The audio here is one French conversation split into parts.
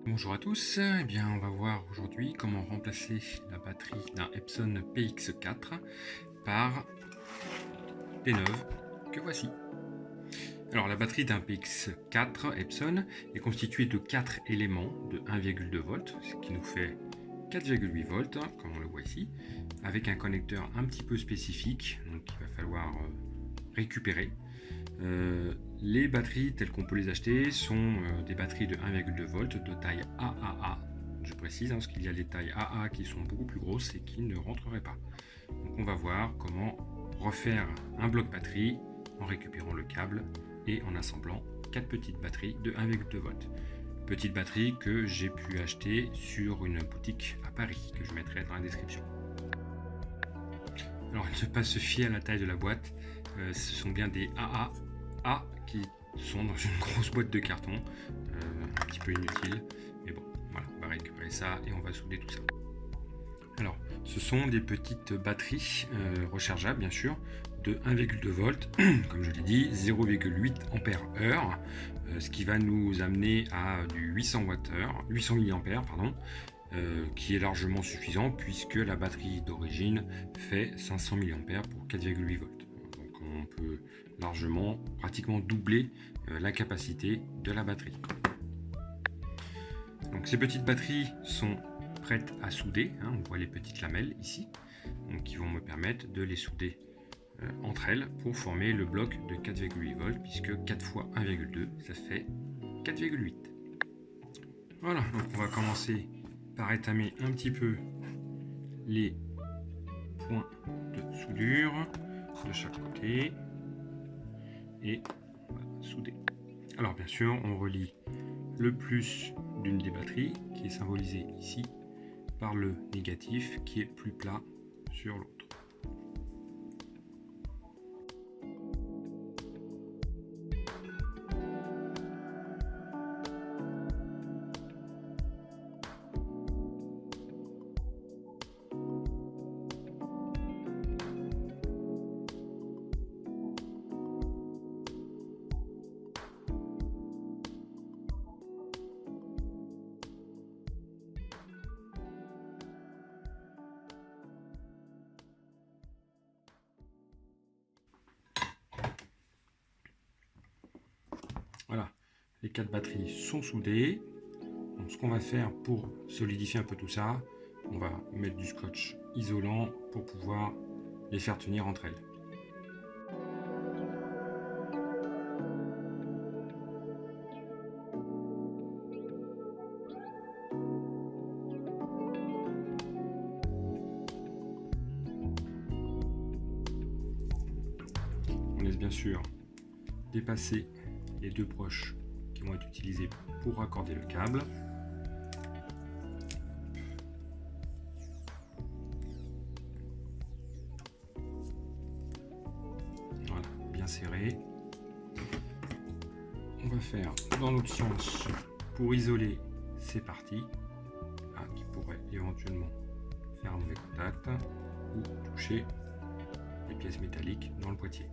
Bonjour à tous, eh bien on va voir aujourd'hui comment remplacer la batterie d'un Epson PX4 par des neuves que voici. Alors la batterie d'un PX4 Epson est constituée de 4 éléments de 1,2 volts, ce qui nous fait 4,8 volts, comme on le voit ici, avec un connecteur un petit peu spécifique, donc il va falloir récupérer. Les batteries telles qu'on peut les acheter sont des batteries de 1,2 volts de taille AAA. Je précise parce qu'il y a les tailles AA qui sont beaucoup plus grosses et qui ne rentreraient pas. Donc on va voir comment refaire un bloc batterie en récupérant le câble et en assemblant 4 petites batteries de 1,2 volts. Petites batteries que j'ai pu acheter sur une boutique à Paris que je mettrai dans la description. Alors ne pas se fier à la taille de la boîte, ce sont bien des AA qui sont dans une grosse boîte de carton, un petit peu inutile, mais bon, voilà, on va récupérer ça et on va souder tout ça. Alors, ce sont des petites batteries rechargeables, bien sûr, de 1,2 volts, comme je l'ai dit, 0,8 ampères-heure, ce qui va nous amener à du 800 mAh, pardon, qui est largement suffisant puisque la batterie d'origine fait 500 mAh pour 4,8 volts. Donc on peut largement, pratiquement doubler la capacité de la batterie. Donc ces petites batteries sont prêtes à souder, on voit les petites lamelles ici, donc qui vont me permettre de les souder entre elles pour former le bloc de 4,8 volts puisque 4 fois 1,2 ça fait 4,8. Voilà, donc on va commencer par étamer un petit peu les points de soudure de chaque côté et on va souder. Alors bien sûr on relie le plus d'une des batteries qui est symbolisée ici par le négatif qui est plus plat sur l'autre. Voilà, les 4 batteries sont soudées. Donc, ce qu'on va faire pour solidifier un peu tout ça, on va mettre du scotch isolant pour pouvoir les faire tenir entre elles. On laisse bien sûr dépasser les deux broches qui vont être utilisées pour raccorder le câble. Voilà, bien serré. On va faire dans l'autre sens pour isoler ces parties qui pourraient éventuellement faire un mauvais contact ou toucher les pièces métalliques dans le boîtier.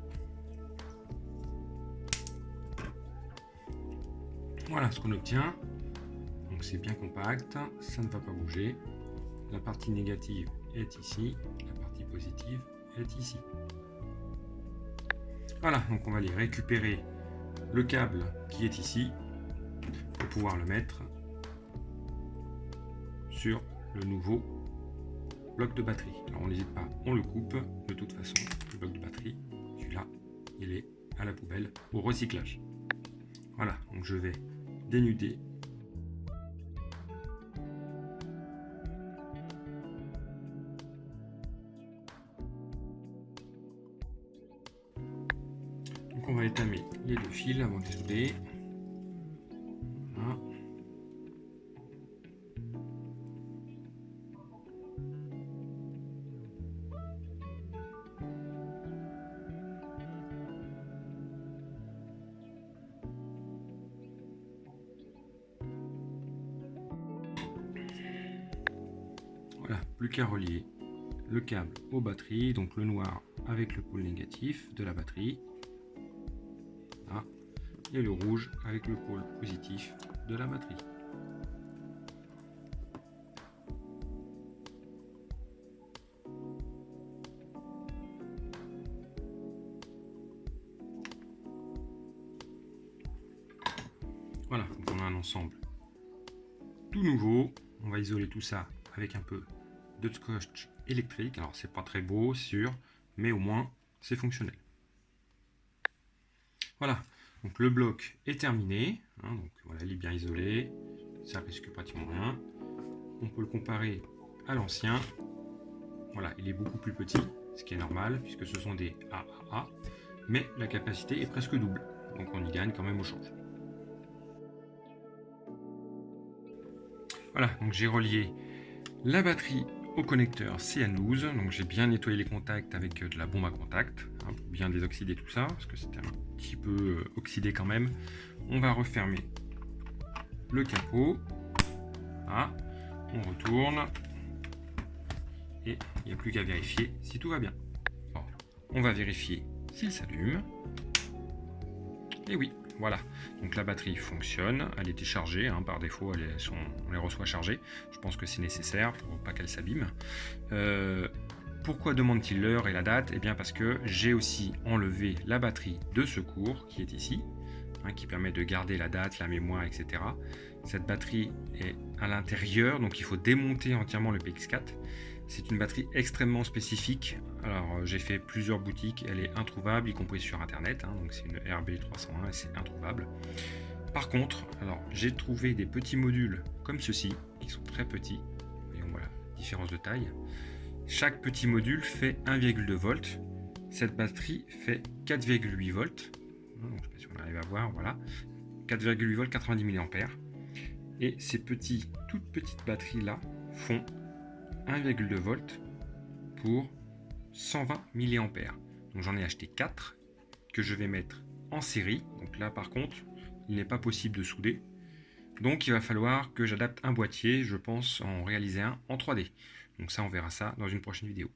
Voilà ce qu'on obtient. Donc c'est bien compact, ça ne va pas bouger. La partie négative est ici, la partie positive est ici. Voilà, donc on va aller récupérer le câble qui est ici pour pouvoir le mettre sur le nouveau bloc de batterie. Alors on n'hésite pas, on le coupe. De toute façon, le bloc de batterie, celui-là, il est à la poubelle, au recyclage. Voilà, donc je vais dénuder. Donc on va étamer les deux fils avant de les souder. Voilà. Voilà, plus qu'à relier le câble aux batteries, donc le noir avec le pôle négatif de la batterie, et le rouge avec le pôle positif de la batterie. Voilà, donc on a un ensemble tout nouveau. On va isoler tout ça avec un peu de scotch électrique. Alors c'est pas très beau, sûr, mais au moins c'est fonctionnel. Voilà, donc le bloc est terminé. Donc voilà, il est bien isolé, ça risque pratiquement rien. On peut le comparer à l'ancien. Voilà, il est beaucoup plus petit, ce qui est normal puisque ce sont des AAA, mais la capacité est presque double, donc on y gagne quand même au change. Voilà, donc j'ai relié la batterie au connecteur CN12, donc j'ai bien nettoyé les contacts avec de la bombe à contact, pour bien désoxyder tout ça, parce que c'était un petit peu oxydé quand même. On va refermer le capot, voilà, on retourne, et il n'y a plus qu'à vérifier si tout va bien. Bon, on va vérifier s'il s'allume, et oui, voilà, donc la batterie fonctionne, elle était chargée, par défaut on les reçoit chargées, je pense que c'est nécessaire pour pas qu'elle s'abîme. Pourquoi demande-t-il l'heure et la date? Eh bien parce que j'ai aussi enlevé la batterie de secours qui est ici, qui permet de garder la date, la mémoire, etc. Cette batterie est à l'intérieur, donc il faut démonter entièrement le PX4. C'est une batterie extrêmement spécifique. Alors j'ai fait plusieurs boutiques, elle est introuvable, y compris sur internet, donc c'est une RB301 et c'est introuvable. Par contre, alors j'ai trouvé des petits modules comme ceci, qui sont très petits. Voyons, voilà, différence de taille. Chaque petit module fait 1,2 volts. Cette batterie fait 4,8 volts. Je ne sais pas si on arrive à voir, voilà. 4,8 volts, 90 mA. Et ces toutes petites batteries là font 1,2 volts pour 120 mA. Donc j'en ai acheté 4 que je vais mettre en série. Donc là par contre, il n'est pas possible de souder. Donc il va falloir que j'adapte un boîtier, je pense en réaliser un en 3D. Donc ça, on verra ça dans une prochaine vidéo.